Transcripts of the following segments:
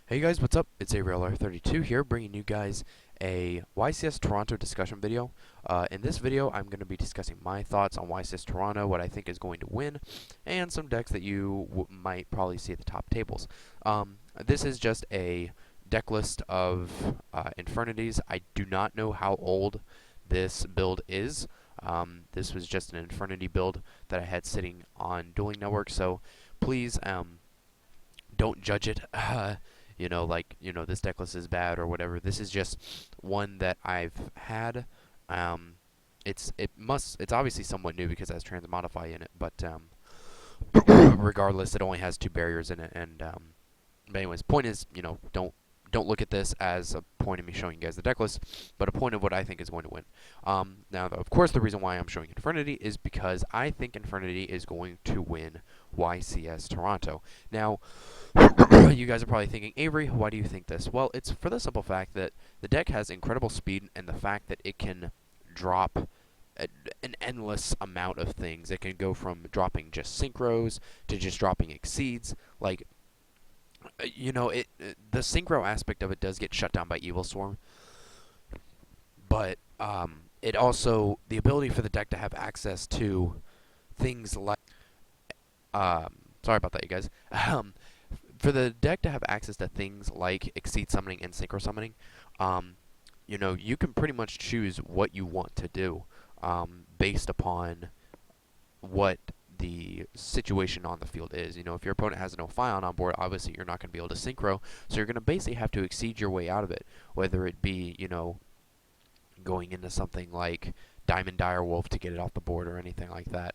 Hey guys, what's up? It's ARealR32 here, bringing you guys a YCS Toronto discussion video. In this video, I'm going to be discussing my thoughts on YCS Toronto, what I think is going to win, and some decks that you might probably see at the top tables. This is just a deck list of Infernities. I do not know how old this build is. This was just an Infernity build that I had sitting on Dueling Network, so please don't judge it. This deck list is bad or whatever. This is just one that I've had. It's obviously somewhat new because it has Transmodify in it, but regardless, it only has 2 barriers in it. And but anyways, point is, don't look at this as a point of me showing you guys the deck list, but a point of what I think is going to win. Now, of course, the reason why I'm showing Infernity is because I think Infernity is going to win YCS Toronto. Now, you guys are probably thinking, Avery, why do you think this? Well, it's for the simple fact that the deck has incredible speed, and the fact that it can drop an endless amount of things. It can go from dropping just synchros to just dropping exceeds. Like, the synchro aspect of it does get shut down by Evil Swarm, but it also, the ability for the deck to have access to things like, sorry about that, you guys. For the deck to have access to things like Exceed Summoning and Synchro Summoning, you can pretty much choose what you want to do based upon what the situation on the field is. If your opponent has an Ophion on board, obviously you're not going to be able to Synchro, so you're going to basically have to exceed your way out of it, whether it be, going into something like Diamond Direwolf to get it off the board or anything like that.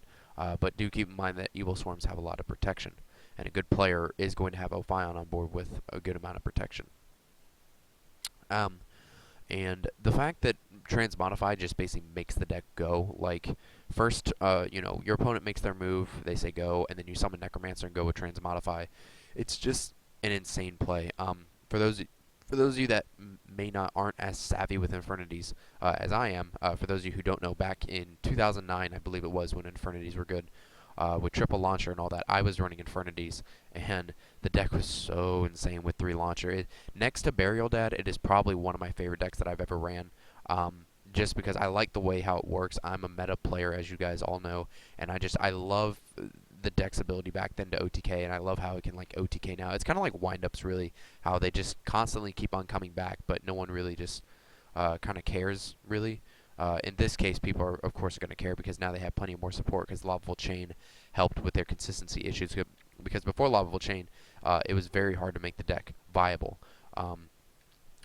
But do keep in mind that Evil Swarms have a lot of protection, and a good player is going to have Ophion on board with a good amount of protection. And the fact that Transmodify just basically makes the deck go, like, first, your opponent makes their move, they say go, and then you summon Necromancer and go with Transmodify. It's just an insane play. For those of you that aren't as savvy with Infernities as I am, for those of you who don't know, back in 2009, I believe it was, when Infernities were good, with triple launcher and all that, I was running Infernities, and the deck was so insane with 3 launcher. Next to Burial Dad, it is probably one of my favorite decks that I've ever ran, just because I like the way how it works. I'm a meta player, as you guys all know, and I love the deck's ability back then to OTK, and I love how it can, like, OTK now. It's kind of like wind-ups, really, how they just constantly keep on coming back, but no one really just kind of cares, really. In this case, people are, of course, going to care because now they have plenty more support, because Lavable Chain helped with their consistency issues. Because before Lavable Chain, it was very hard to make the deck viable,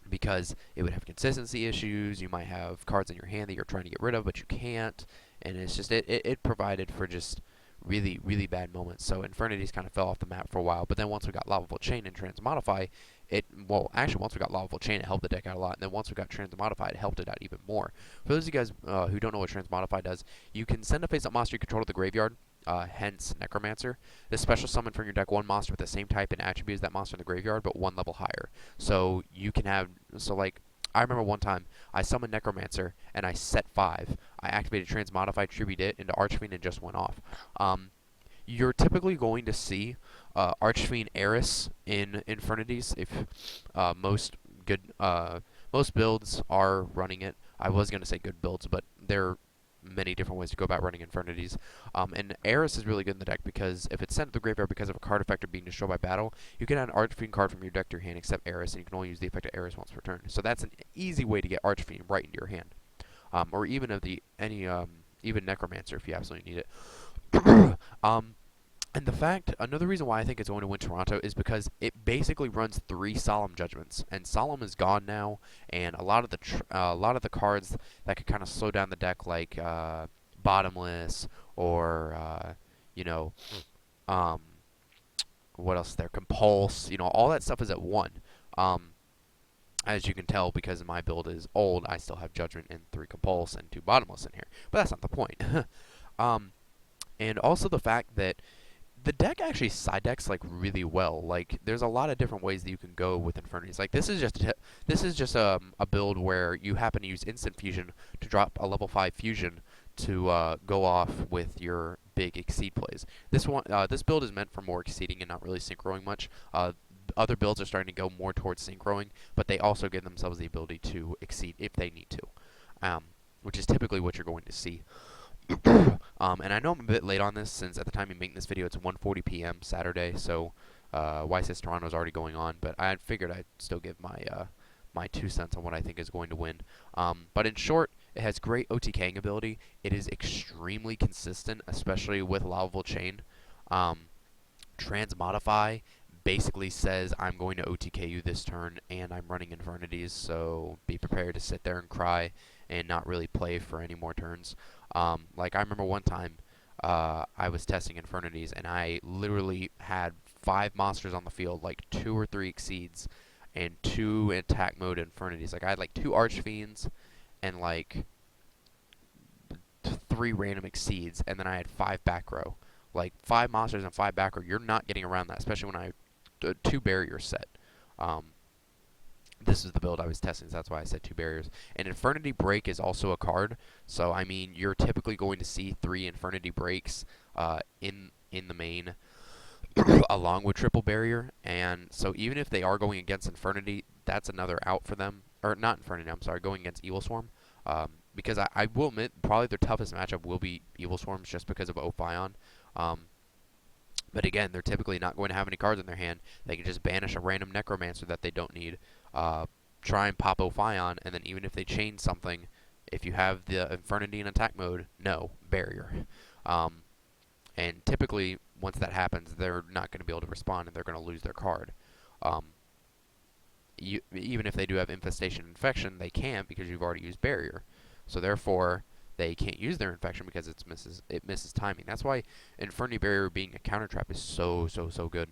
because it would have consistency issues. You might have cards in your hand that you're trying to get rid of, but you can't, and it's just it provided for just really, really bad moments. So Infernities kind of fell off the map for a while, but then once we got Lavable Chain and Transmodify, once we got Lavable Chain, it helped the deck out a lot, and then once we got Transmodify, it helped it out even more. For those of you guys who don't know what Transmodify does, you can send a face-up monster you control to the graveyard, hence Necromancer. This special summon from your deck 1 monster with the same type and attribute as that monster in the graveyard, but 1 level higher. So you can have, like, I remember one time I summoned Necromancer and I set 5. I activated Transmodify, Tribute it into Archfiend, and just went off. You're typically going to see Archfiend Eris in Infernities if most builds are running it. I was going to say good builds, but there are many different ways to go about running Infernities. And Eris is really good in the deck because if it's sent to the graveyard because of a card effect or being destroyed by battle, you can add an Archfiend card from your deck to your hand except Eris, and you can only use the effect of Eris once per turn. So that's an easy way to get Archfiend right into your hand. Or even even Necromancer if you absolutely need it. And another reason why I think it's going to win Toronto is because it basically runs 3 Solemn Judgments, and Solemn is gone now, and a lot of the cards that could kind of slow down the deck, like Bottomless or what else is there? Compulse, all that stuff is at 1. As you can tell, because my build is old, I still have Judgment and 3 Compulse and 2 Bottomless in here, but that's not the point. And also the fact that the deck actually side decks like really well. Like, there's a lot of different ways that you can go with Infernities. Like, this is just a build where you happen to use Instant Fusion to drop a level 5 Fusion to go off with your big Exceed plays. This build is meant for more Exceeding and not really synchroing much. other builds are starting to go more towards synchroing, but they also give themselves the ability to exceed if they need to, which is typically what you're going to see. And I know I'm a bit late on this, since at the time you make this video, it's 1:40 p.m. Saturday, so YCS Toronto is already going on, but I figured I'd still give my 2 cents on what I think is going to win. But in short, it has great OTKing ability. It is extremely consistent, especially with Lavable Chain. Transmodify basically says, I'm going to OTK you this turn, and I'm running Infernities, so be prepared to sit there and cry and not really play for any more turns. Like, I remember one time I was testing Infernities, and I literally had 5 monsters on the field, like 2 or 3 Exceeds, and 2 attack mode Infernities. Like, I had like 2 Archfiends, and like 3 random Exceeds, and then I had 5 back row. Like, 5 monsters and 5 back row, you're not getting around that, especially when I had 2 barriers set. This is the build I was testing, so that's why I said 2 barriers. And Infernity Break is also a card, so I mean, you're typically going to see 3 Infernity Breaks in the main, along with Triple Barrier, and so even if they are going against Infernity, that's another out for them. Or not Infernity, I'm sorry, going against Evil Swarm. Because I will admit, probably their toughest matchup will be Evil Swarms, just because of Ophion. But again, they're typically not going to have any cards in their hand. They can just banish a random Necromancer that they don't need, try and pop Ophion, and then even if they chain something, if you have the Infernity in attack mode, no, barrier. And typically, once that happens, they're not going to be able to respond, and they're going to lose their card. Even if they do have Infestation Infection, they can't, because you've already used barrier. So therefore, they can't use their infection because it misses timing. That's why Infernity Barrier being a counter trap is so good.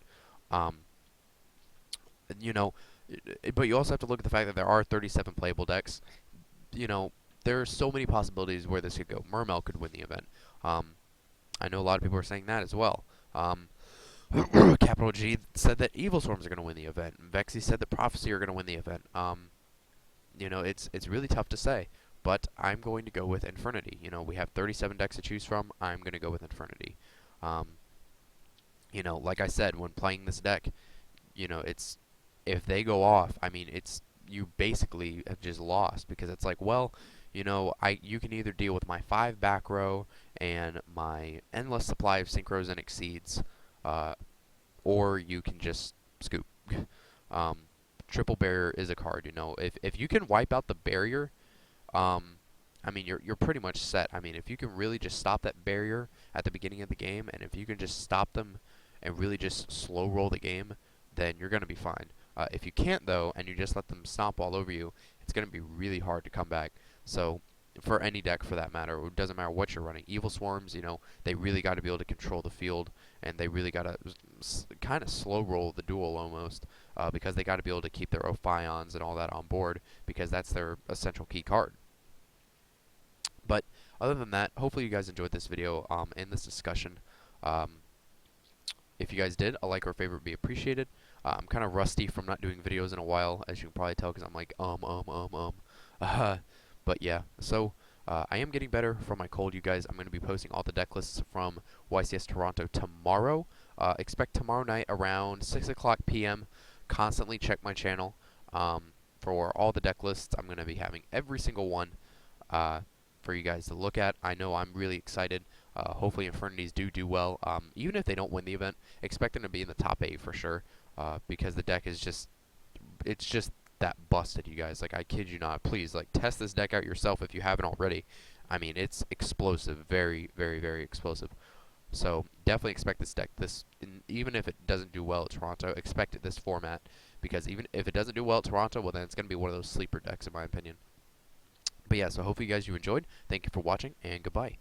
You know, but you also have to look at the fact that there are 37 playable decks. You know, there are so many possibilities where this could go. Mermail could win the event. I know a lot of people are saying that as well. Capital G said that Evil Swarms are going to win the event. Vexy said that Prophecy are going to win the event. You know, it's really tough to say. But I'm going to go with Infernity. You know, we have 37 decks to choose from. I'm going to go with Infernity. You know, like I said, when playing this deck, you know, it's, if they go off, I mean, it's, you basically have just lost, because it's like, well, you know, you can either deal with my 5 back row and my endless supply of synchros and exceeds, or you can just scoop. Triple barrier is a card, you know. If you can wipe out the barrier, I mean, you're pretty much set. I mean, if you can really just stop that barrier at the beginning of the game, and if you can just stop them and really just slow roll the game, then you're going to be fine. If you can't, though, and you just let them stomp all over you, it's going to be really hard to come back. So, for any deck for that matter, it doesn't matter what you're running. Evil Swarms, you know, they really got to be able to control the field, and they really got to kind of slow roll the duel almost, because they got to be able to keep their Ophions and all that on board, because that's their essential key card. But other than that, hopefully you guys enjoyed this video and this discussion. If you guys did, a like or a favorite would be appreciated. I'm kind of rusty from not doing videos in a while, as you can probably tell, because I'm like, But yeah, so I am getting better from my cold, you guys. I'm going to be posting all the deck lists from YCS Toronto tomorrow. Expect tomorrow night around 6 o'clock p.m. Constantly check my channel for all the deck lists. I'm going to be having every single one for you guys to look at. I know I'm really excited. Hopefully Infernities do well. Even if they don't win the event, expect them to be in the top 8 for sure, because the deck is just, it's just that busted, you guys. Like, I kid you not. Please, like, test this deck out yourself if you haven't already. I mean, it's explosive, very explosive. So definitely expect this deck. Even if it doesn't do well at Toronto, expect it this format, because even if it doesn't do well at Toronto, well, then it's going to be one of those sleeper decks, in my opinion. But yeah, so hopefully you guys enjoyed. Thank you for watching, and goodbye.